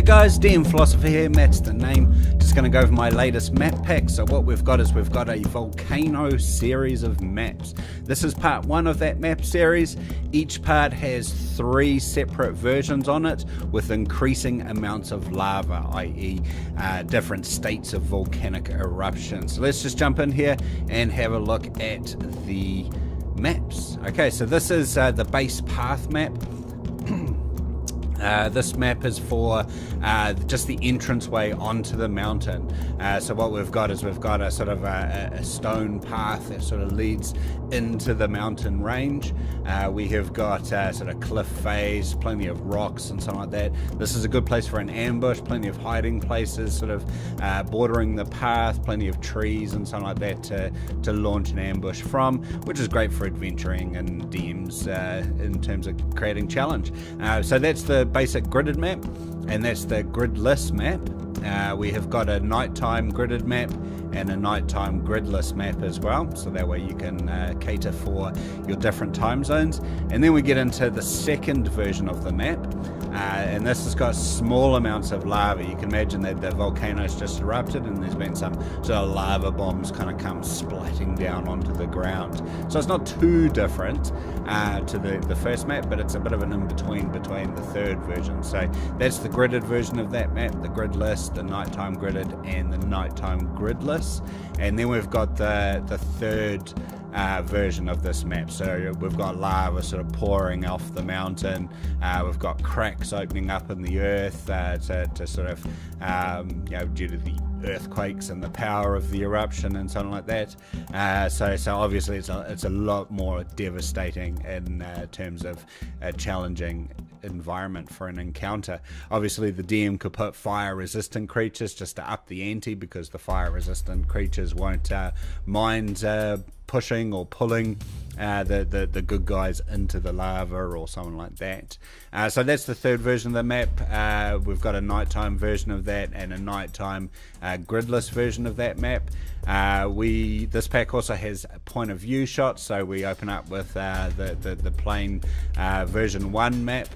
guys, DM Philosopher here, Matt's the name. Just going to go over my latest map pack. So what we've got is we've got a Volcano series of maps. This is part one of that map series. Each part has 3 separate versions on it with increasing amounts of lava, i.e. Different states of volcanic eruption. So let's just jump in here and have a look at the maps. Okay, so this is the base path map. This map is for just the entranceway onto the mountain. So what we've got is we've got a sort of a stone path that sort of leads into the mountain range. We have got sort of cliff face, plenty of rocks and something like that. This is a good place for an ambush, plenty of hiding places sort of bordering the path, plenty of trees and something like that to launch an ambush from, which is great for adventuring and DMs in terms of creating challenge. So that's the basic gridded map, and that's the gridless map. We have got a nighttime gridded map and a nighttime gridless map as well, so that way you can cater for your different time zones. And then we get into the second version of the map, and this has got small amounts of lava. You can imagine that the volcano's just erupted and there's been some sort of lava bombs kind of come splatting down onto the ground. So it's not too different to the first map, but it's a bit of an in-between between the third version. So that's the gridded version of that map, the gridless, the nighttime gridded, and the nighttime gridless. And then we've got the third version of this map. So we've got lava sort of pouring off the mountain. We've got cracks opening up in the earth to sort of, due to the earthquakes and the power of the eruption and something like that. So obviously it's a lot more devastating in terms of a challenging environment for an encounter. Obviously the DM could put fire resistant creatures just to up the ante, because the fire resistant creatures won't mind pushing or pulling the good guys into the lava or something like that. So that's the third version of the map. We've got a nighttime version of that and a nighttime gridless version of that map. This pack also has point of view shots, so we open up with the plain version 1 map,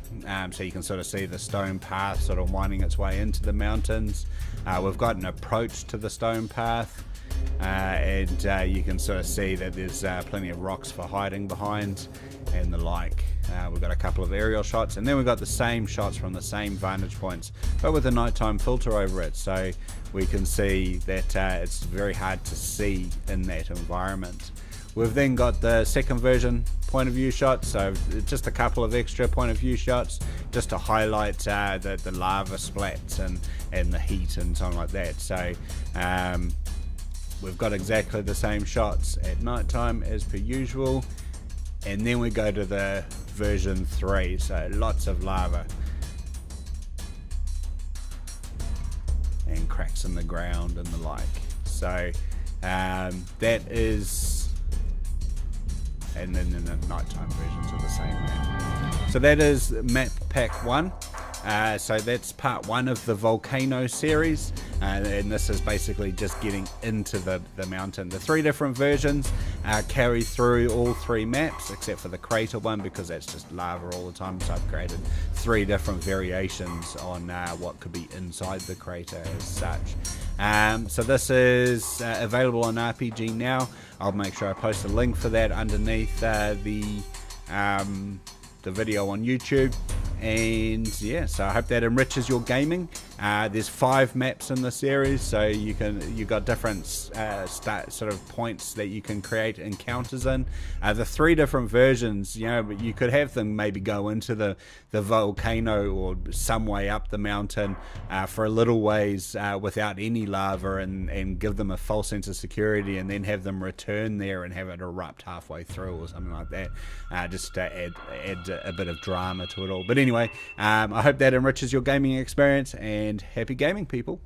so you can sort of see the stone path sort of winding its way into the mountains. We've got an approach to the stone path, and you can sort of see that there's plenty of rocks for hiding behind and the like. We've got a couple of aerial shots, and then we've got the same shots from the same vantage points, but with a nighttime filter over it, so we can see that it's very hard to see in that environment. We've then got the second version point of view shots, so just a couple of extra point of view shots just to highlight the lava splats and the heat and something like that. So we've got exactly the same shots at nighttime as per usual, and then we go to the version 3, so lots of lava and cracks in the ground and the like. So that is, and then the nighttime versions are the same map. So that is map pack 1. So that's part 1 of the Volcano series, and this is basically just getting into the mountain. The 3 different versions carry through all 3 maps, except for the crater one, because that's just lava all the time. So I've created 3 different variations on what could be inside the crater as such. So this is available on RPG now. I'll make sure I post a link for that underneath the video on YouTube. And yeah, so I hope that enriches your gaming. There's 5 maps in the series, so you've got different sort of points that you can create encounters in. The 3 different versions, you could have them maybe go into the volcano or some way up the mountain for a little ways without any lava, and give them a false sense of security, and then have them return there and have it erupt halfway through or something like that, just to add a bit of drama to it all. But anyway, I hope that enriches your gaming experience, and happy gaming, people.